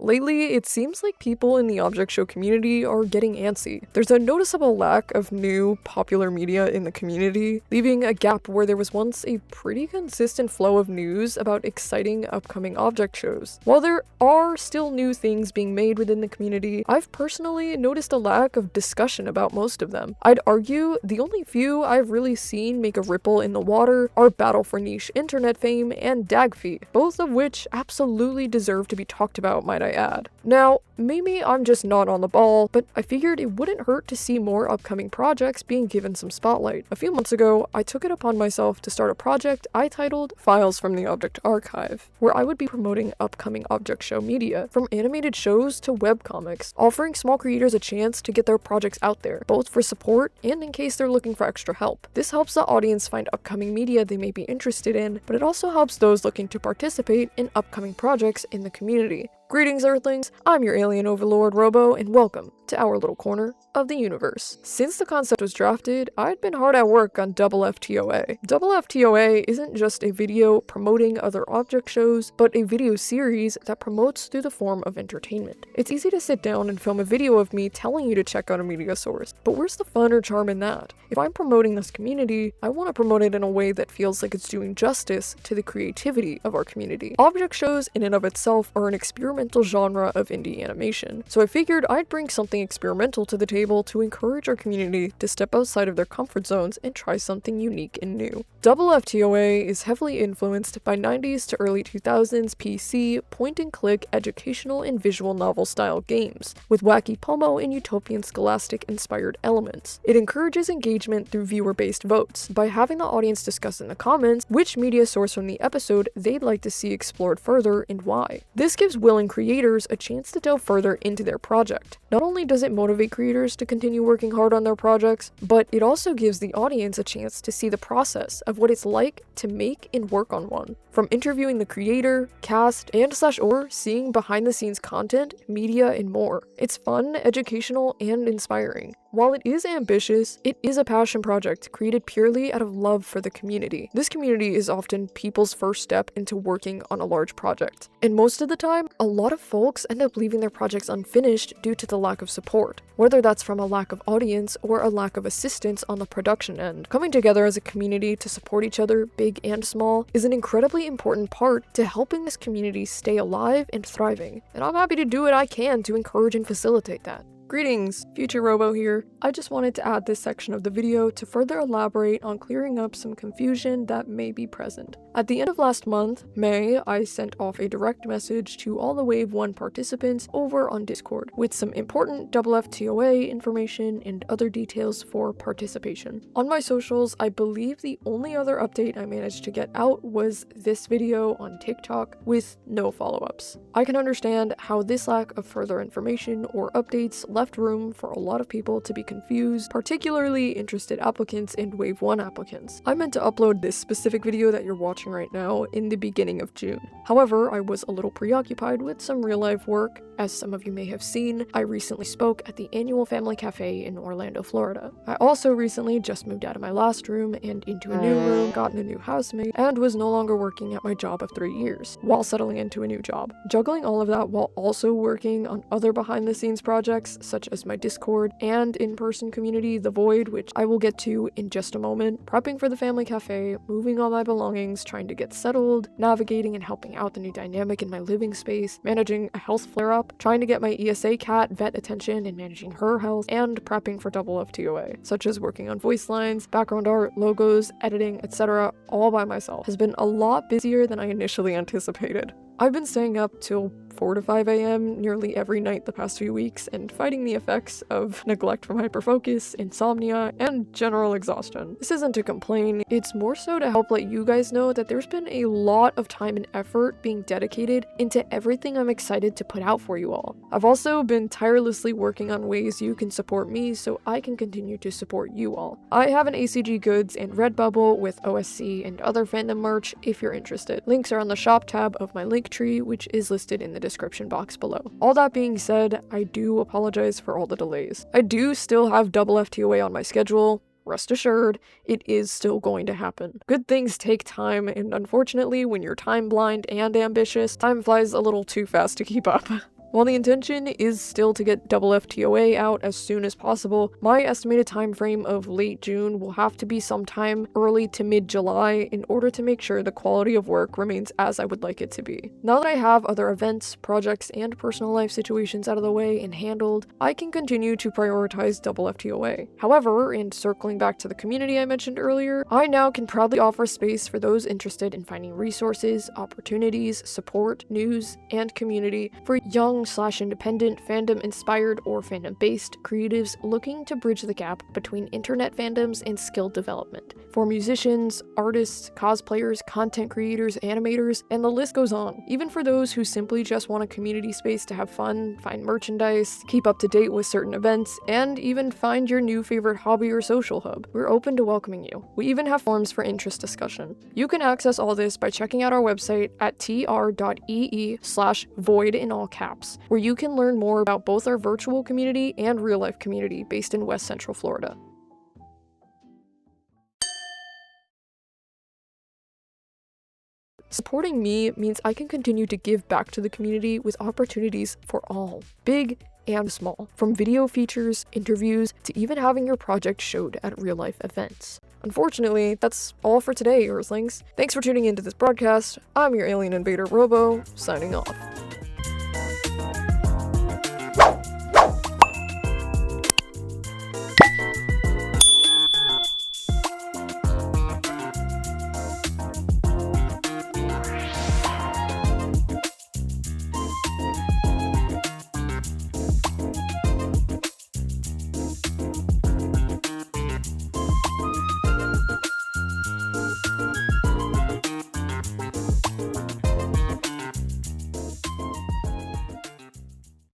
Lately, it seems like people in the object show community are getting antsy. There's a noticeable lack of new, popular media in the community, leaving a gap where there was once a pretty consistent flow of news about exciting upcoming object shows. While there are still new things being made within the community, I've personally noticed a lack of discussion about most of them. I'd argue the only few I've really seen make a ripple in the water are Battle for Niche Internet Fame and Dagfeet, both of which absolutely deserve to be talked about, might I add. Now, maybe I'm just not on the ball, but I figured it wouldn't hurt to see more upcoming projects being given some spotlight. A few months ago, I took it upon myself to start a project I titled Files from the Object Archive, where I would be promoting upcoming object show media, from animated shows to webcomics, offering small creators a chance to get their projects out there, both for support and in case they're looking for extra help. This helps the audience find upcoming media they may be interested in, but it also helps those looking to participate in upcoming projects in the community. Greetings, Earthlings! I'm your alien overlord, Robo, and welcome to our little corner of the universe. Since the concept was drafted, I'd been hard at work on FftOA. FftOA isn't just a video promoting other object shows, but a video series that promotes through the form of entertainment. It's easy to sit down and film a video of me telling you to check out a media source, but where's the fun or charm in that? If I'm promoting this community, I want to promote it in a way that feels like it's doing justice to the creativity of our community. Object shows in and of itself are an experimental genre of indie animation, so I figured I'd bring something experimental to the table to encourage our community to step outside of their comfort zones and try something unique and new. FftOA is heavily influenced by 90s to early 2000s PC point-and-click educational and visual novel style games, with wacky Pomo and utopian scholastic inspired elements. It encourages engagement through viewer-based votes, by having the audience discuss in the comments which media source from the episode they'd like to see explored further and why. This gives willing creators a chance to delve further into their project. Not only does it motivate creators to continue working hard on their projects, but it also gives the audience a chance to see the process of what it's like to make and work on one. From interviewing the creator, cast, and/or seeing behind-the-scenes content, media, and more. It's fun, educational, and inspiring. While it is ambitious, it is a passion project created purely out of love for the community. This community is often people's first step into working on a large project. And most of the time, a lot of folks end up leaving their projects unfinished due to the lack of support, whether that's from a lack of audience or a lack of assistance on the production end. Coming together as a community to support each other, big and small, is an incredibly important part to helping this community stay alive and thriving. And I'm happy to do what I can to encourage and facilitate that. Greetings, Future Robo here. I just wanted to add this section of the video to further elaborate on clearing up some confusion that may be present. At the end of last month, May, I sent off a direct message to all the Wave 1 participants over on Discord with some important FftOA information and other details for participation. On my socials, I believe the only other update I managed to get out was this video on TikTok with no follow-ups. I can understand how this lack of further information or updates left room for a lot of people to be confused, particularly interested applicants and Wave 1 applicants. I meant to upload this specific video that you're watching right now in the beginning of June. However, I was a little preoccupied with some real-life work. As some of you may have seen, I recently spoke at the annual Family Cafe in Orlando, Florida. I also recently just moved out of my last room and into a new room, gotten a new housemate, and was no longer working at my job of 3 years, while settling into a new job. Juggling all of that while also working on other behind-the-scenes projects, such as my Discord and in-person community, The Void, which I will get to in just a moment, prepping for the Family Cafe, moving all my belongings, trying to get settled, navigating and helping out the new dynamic in my living space, managing a health flare-up, trying to get my ESA cat vet attention and managing her health, and prepping for FftOA, such as working on voice lines, background art, logos, editing, etc., all by myself, has been a lot busier than I initially anticipated. I've been staying up till 4 to 5 a.m. nearly every night the past few weeks and fighting the effects of neglect from hyperfocus, insomnia, and general exhaustion. This isn't to complain, it's more so to help let you guys know that there's been a lot of time and effort being dedicated into everything I'm excited to put out for you all. I've also been tirelessly working on ways you can support me so I can continue to support you all. I have an ACG Goods and Redbubble with OSC and other fandom merch if you're interested. Links are on the shop tab of my Linktree, which is listed in the description box below. All that being said, I do apologize for all the delays. I do still have FftOA on my schedule. Rest assured, it is still going to happen. Good things take time, and unfortunately, when you're time blind and ambitious, time flies a little too fast to keep up. While the intention is still to get FftOA out as soon as possible, my estimated time frame of late June will have to be sometime early to mid-July in order to make sure the quality of work remains as I would like it to be. Now that I have other events, projects, and personal life situations out of the way and handled, I can continue to prioritize FftOA. However, and circling back to the community I mentioned earlier, I now can proudly offer space for those interested in finding resources, opportunities, support, news, and community for young/independent, fandom-inspired, or fandom-based creatives looking to bridge the gap between internet fandoms and skill development. For musicians, artists, cosplayers, content creators, animators, and the list goes on. Even for those who simply just want a community space to have fun, find merchandise, keep up to date with certain events, and even find your new favorite hobby or social hub, we're open to welcoming you. We even have forums for interest discussion. You can access all this by checking out our website at tr.ee/void in all caps, where you can learn more about both our virtual community and real-life community based in West Central Florida. Supporting me means I can continue to give back to the community with opportunities for all, big and small, from video features, interviews, to even having your project showed at real-life events. Unfortunately, that's all for today, Earthlings. Thanks for tuning into this broadcast. I'm your alien invader Robo, signing off.